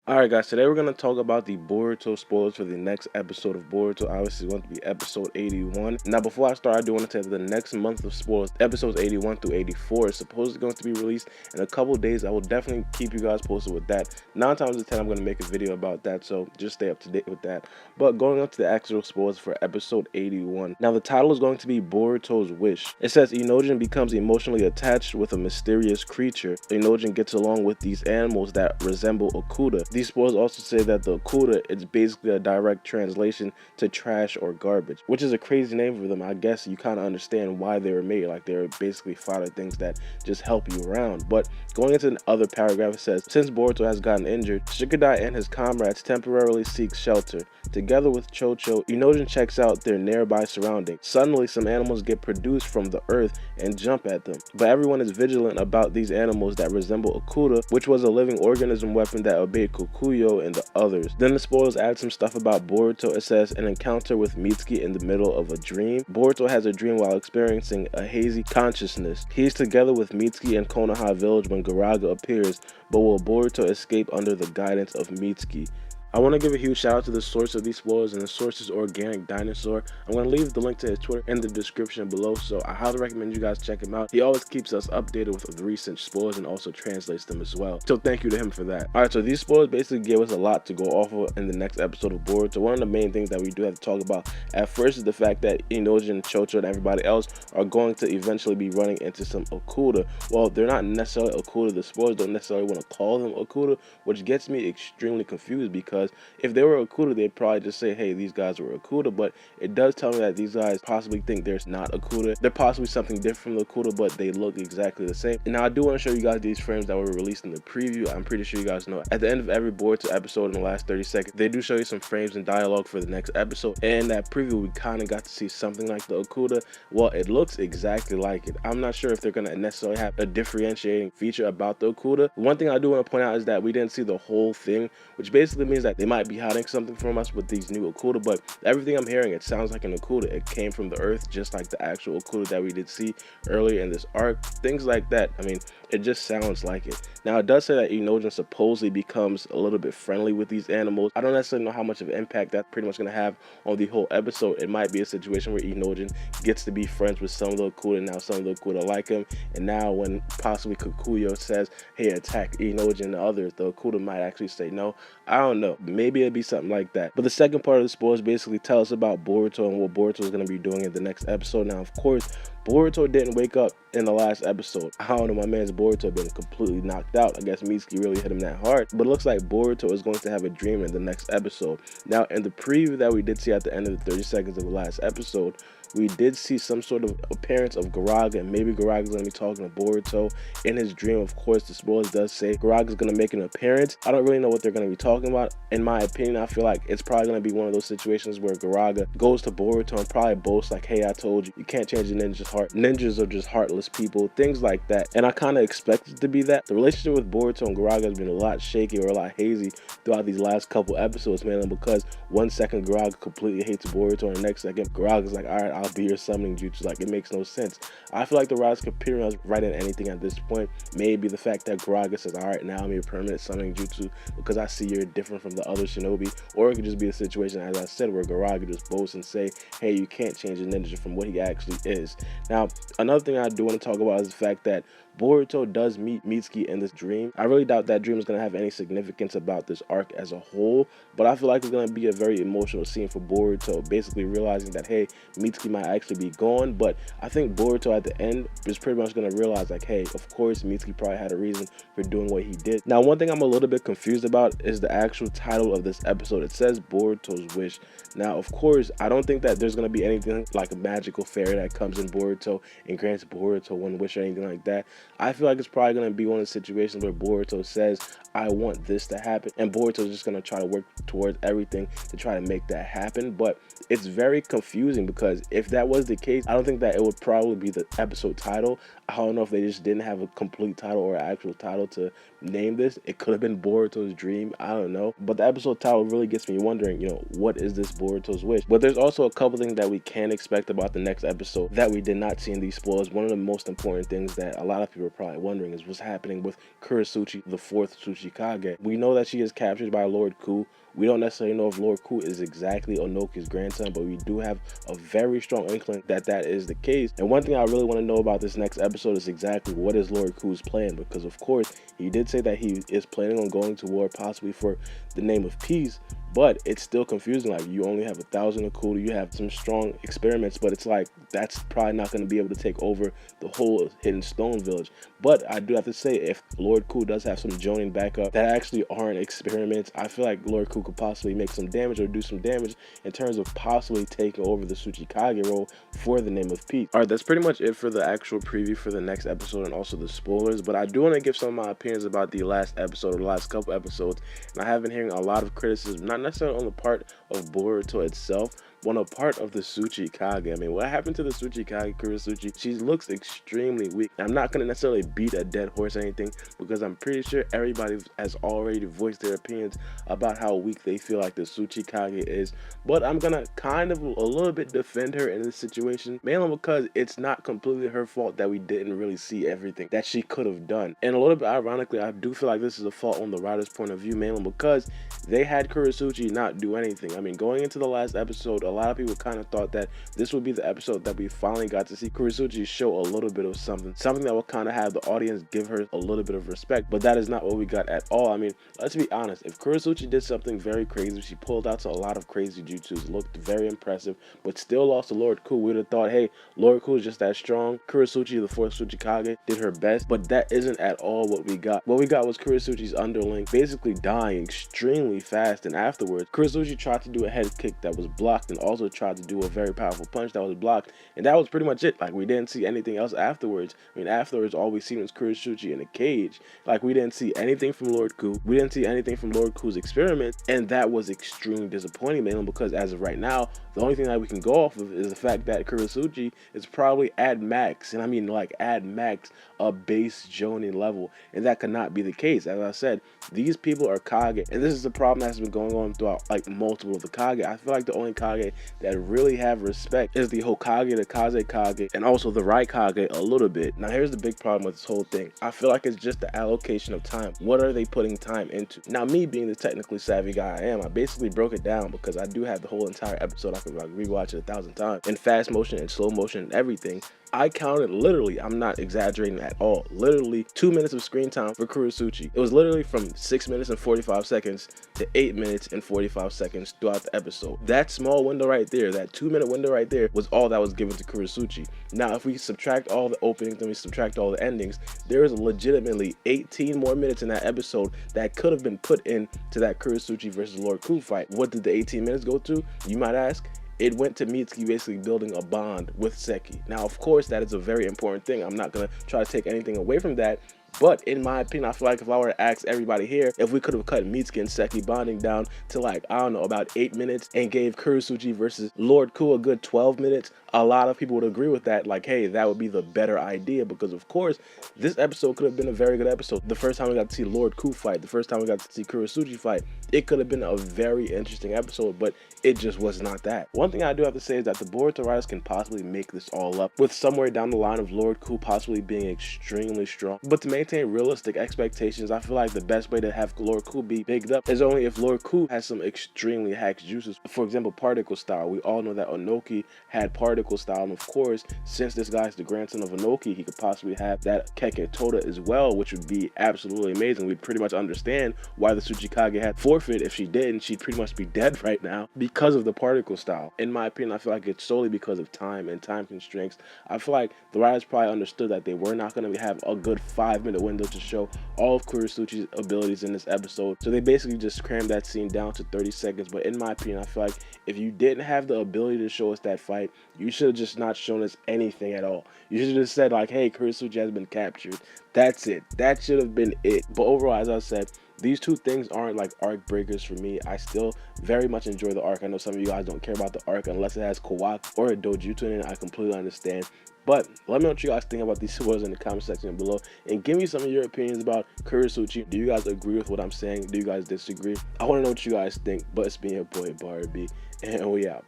Alright guys, today we're going to talk about the Boruto spoilers for the next episode of Boruto. Obviously it's going to be episode 81. Now before I start, I do want to tell you that the next month of spoilers, episodes 81 through 84, is supposedly going to be released in a couple days. I will definitely keep you guys posted with that. 9 times out of 10 I'm going to make a video about that, so just stay up to date with that. But going on to the actual spoilers for episode 81. Now the title is going to be Boruto's Wish. It says Inojin becomes emotionally attached with a mysterious creature. Inojin gets along with these animals that resemble Okuda. These spoilers also say that the Okuda is basically a direct translation to trash or garbage, which is a crazy name for them. I guess you kind of understand why they were made, like they're basically fodder things that just help you around. But going into the other paragraph, it says, since Boruto has gotten injured, Shikadai and his comrades temporarily seek shelter. Together with Chocho, Inojin checks out their nearby surroundings. Suddenly, some animals get produced from the earth and jump at them. But everyone is vigilant about these animals that resemble Okuda, which was a living organism weapon that obeyed Kokuyo and the others. Then the spoilers add some stuff about Boruto. It says, an encounter with Mitsuki in the middle of a dream. Boruto has a dream while experiencing a hazy consciousness. He's together with Mitsuki in Konoha village when Garaga appears, but will Boruto escape under the guidance of Mitsuki? I want to give a huge shout out to the source of these spoilers, and the source is Organic Dinosaur. I'm going to leave the link to his Twitter in the description below, so I highly recommend you guys check him out. He always keeps us updated with the recent spoilers and also translates them as well. So thank you to him for that. Alright, so these spoilers basically gave us a lot to go off of in the next episode of Boruto. So one of the main things that we do have to talk about at first is the fact that Inojin, Chocho, and everybody else are going to eventually be running into some Okuda. Well, they're not necessarily Okuda. The spoilers don't necessarily want to call them Okuda, which gets me extremely confused, because if they were Okuda, they'd probably just say, hey, these guys were Okuda, but it does tell me that these guys possibly think there's not Okuda. They're possibly something different from the Okuda, but they look exactly the same. And now I do want to show you guys these frames that were released in the preview. I'm pretty sure you guys know at the end of every Boruto episode in the last 30 seconds, they do show you some frames and dialogue for the next episode. And in that preview, we kind of got to see something like the Okuda. Well, it looks exactly like it. I'm not sure if they're going to necessarily have a differentiating feature about the Okuda. One thing I do want to point out is that we didn't see the whole thing, which basically means that they might be hiding something from us with these new Okuda, but everything I'm hearing, it sounds like an Okuda. It came from the earth, just like the actual Okuda that we did see earlier in this arc. Things like that. I mean, it just sounds like it. Now, it does say that Inojin supposedly becomes a little bit friendly with these animals. I don't necessarily know how much of an impact that's pretty much going to have on the whole episode. It might be a situation where Inojin gets to be friends with some of the Okuda, and now some of the Okuda like him, and now when possibly Kokuyo says, hey, attack Inojin and the others, the Okuda might actually say no. I don't know. Maybe it'd be something like that. But the second part of the spoilers basically tell us about Boruto and what Boruto is going to be doing in the next episode. Now, of course, Boruto didn't wake up in the last episode. I don't know, my man's Boruto been completely knocked out. I guess Mitsuki really hit him that hard. But it looks like Boruto is going to have a dream in the next episode. Now, in the preview that we did see at the end of the 30 seconds of the last episode, we did see some sort of appearance of Garaga, and maybe Garaga's going to be talking to Boruto in his dream. Of course, the spoilers does say Garaga's going to make an appearance. I don't really know what they're going to be talking about. In my opinion, I feel like it's probably going to be one of those situations where Garaga goes to Boruto and probably boasts like, hey, I told you, you can't change a ninja's heart. Ninjas are just heartless people, things like that. And I kind of expect it to be that. The relationship with Boruto and Garaga has been a lot shaky or a lot hazy throughout these last couple episodes, mainly because one second Garaga completely hates Boruto, and the next second Garaga's like, all right, I'll be your summoning jutsu. Like, it makes no sense. I feel like the writers could pretty much write in anything at this point. Maybe the fact that Garaga says, all right, now I'm your permanent summoning jutsu because I see you're different from the other shinobi. Or it could just be a situation, as I said, where Garaga just boasts and say, hey, you can't change a ninja from what he actually is. Now, another thing I do want to talk about is the fact that Boruto does meet Mitsuki in this dream. I really doubt that dream is going to have any significance about this arc as a whole, but I feel like it's going to be a very emotional scene for Boruto, basically realizing that, hey, Mitsuki might actually be gone. But I think Boruto at the end is pretty much going to realize, like, hey, of course Mitsuki probably had a reason for doing what he did. Now, one thing I'm a little bit confused about is the actual title of this episode. It says Boruto's Wish. Now, of course, I don't think that there's going to be anything like a magical fairy that comes in Boruto and grants Boruto one wish or anything like that. I feel like it's probably going to be one of the situations where Boruto says, I want this to happen, and Boruto is just going to try to work towards everything to try to make that happen. But it's very confusing, because if that was the case, I don't think that it would probably be the episode title. I don't know if they just didn't have a complete title or an actual title to name this. It could have been Boruto's dream. I don't know. But the episode title really gets me wondering, what is this Boruto's wish? But there's also a couple things that we can expect about the next episode that we did not see in these spoilers. One of the most important things that a lot of people are probably wondering is what's happening with Kurisuchi, the fourth tsuchikage. We know that she is captured by Lord Ku. We don't necessarily know if Lord Ku is exactly Onoki's grandson, but we do have a very strong inkling that that is the case. And one thing I really want to know about this next episode is exactly what is Lord Ku's plan, because of course he did say that he is planning on going to war possibly for the name of peace, but it's still confusing. Like, you only have 1,000 Akuda, you have some strong experiments, but it's like that's probably not going to be able to take over the whole Hidden Stone village. But I do have to say, if Lord Ku does have some Jonin backup that actually aren't experiments, I feel like Lord Ku could possibly make some damage or do some damage in terms of possibly taking over the Tsuchikage role for the name of peace. Alright, that's pretty much it for the actual preview for the next episode and also the spoilers, but I do want to give some of my opinions about the last episode or the last couple episodes, and I have been hearing a lot of criticism, not necessarily on the part of Boruto itself, but on a part of the Tsuchikage. I mean, what happened to the Tsuchikage, Kurisuchi? She looks extremely weak. I'm not going to necessarily beat a dead horse or anything, because I'm pretty sure everybody has already voiced their opinions about how weak they feel like the Tsuchikage is, but I'm going to kind of a little bit defend her in this situation, mainly because it's not completely her fault that we didn't really see everything that she could have done. And a little bit ironically, I do feel like this is a fault on the writer's point of view, mainly because they had Kurisuchi not do anything. I mean, going into the last episode, a lot of people kind of thought that this would be the episode that we finally got to see Kurisuchi show a little bit of something that would kind of have the audience give her a little bit of respect, but that is not what we got at all. I mean, let's be honest, if Kurisuchi did something very crazy, she pulled out to a lot of crazy jutsus, looked very impressive, but still lost to Lord Ku, we would have thought, hey, Lord Ku is just that strong. Kurisuchi, the fourth Tsuchikage, did her best, but that isn't at all what we got. What we got was Kurisuchi's underling basically dying extremely fast, and afterwards, Kurisuchi tried to do a head kick that was blocked and also tried to do a very powerful punch that was blocked, and that was pretty much it. Like, we didn't see anything else afterwards. I mean, afterwards, all we seen was Kurisuchi in a cage. Like, we didn't see anything from Lord Ku. We didn't see anything from Lord Ku's experiment, and that was extremely disappointing, mainly because as of right now, the only thing that we can go off of is the fact that Kurisuchi is probably at max, and I mean like at max, a base Jonin level, and that could not be the case. As I said, these people are Kage, and this is the problem that's been going on throughout like multiple of the Kage. I feel like the only Kage that really have respect is the Hokage, the Kaze Kage, and also the Raikage a little bit. Now here's the big problem with this whole thing. I feel like it's just the allocation of time. What are they putting time into? Now, me being the technically savvy guy I am, I basically broke it down because I do have the whole entire episode. I could like rewatch it 1,000 times in fast motion and slow motion and everything. I counted literally, I'm not exaggerating at all, literally 2 minutes of screen time for Kurisuchi. It was literally from 6 minutes and 45 seconds to 8 minutes and 45 seconds throughout the episode. That small window right there, that 2-minute window right there, was all that was given to Kurisuchi. Now, if we subtract all the openings and we subtract all the endings, there is legitimately 18 more minutes in that episode that could have been put into that Kurisuchi versus Lord Ku fight. What did the 18 minutes go to, you might ask? It went to Mitsuki basically building a bond with Seki. Now, of course, that is a very important thing. I'm not going to try to take anything away from that. But in my opinion, I feel like if I were to ask everybody here, if we could have cut Mitsuki and Seki bonding down to like, I don't know, about 8 minutes and gave Kurisuchi versus Lord Ku a good 12 minutes, a lot of people would agree with that. Like, hey, that would be the better idea, because of course, this episode could have been a very good episode. The first time we got to see Lord Ku fight, the first time we got to see Kurisuchi fight, it could have been a very interesting episode, but it just was not that. One thing I do have to say is that the Boruto writers can possibly make this all up with somewhere down the line of Lord Ku possibly being extremely strong. But to maintain realistic expectations, I feel like the best way to have Lord Ku be bigged up is only if Lord Ku has some extremely hacked juices. For example, particle style. We all know that Onoki had particle style, and of course, since this guy's the grandson of Onoki, he could possibly have that Keke Toda as well, which would be absolutely amazing. We'd pretty much understand why the Tsuchikage had forfeit. If she didn't, she'd pretty much be dead right now because of the particle style. In my opinion, I feel like it's solely because of time and time constraints. I feel like the writers probably understood that they were not going to have a good 5-minute window to show all of Kurisuchi's abilities in this episode, so they basically just crammed that scene down to 30 seconds. But in my opinion, I feel like if you didn't have the ability to show us that fight, you should have just not shown us anything at all. You should have just said like, hey, Kurisuchi has been captured. That's it. That should have been it. But overall, as I said, These two things aren't like arc breakers for me. I still very much enjoy the arc. I know some of you guys don't care about the arc unless it has Kawaki or a Dojutsu in it. I completely understand. But let me know what you guys think about these spoilers in the comment section below, and give me some of your opinions about Kurisuchi. Do you guys agree with what I'm saying? Do you guys disagree? I want to know what you guys think. But it's been your boy Baara B, and we out.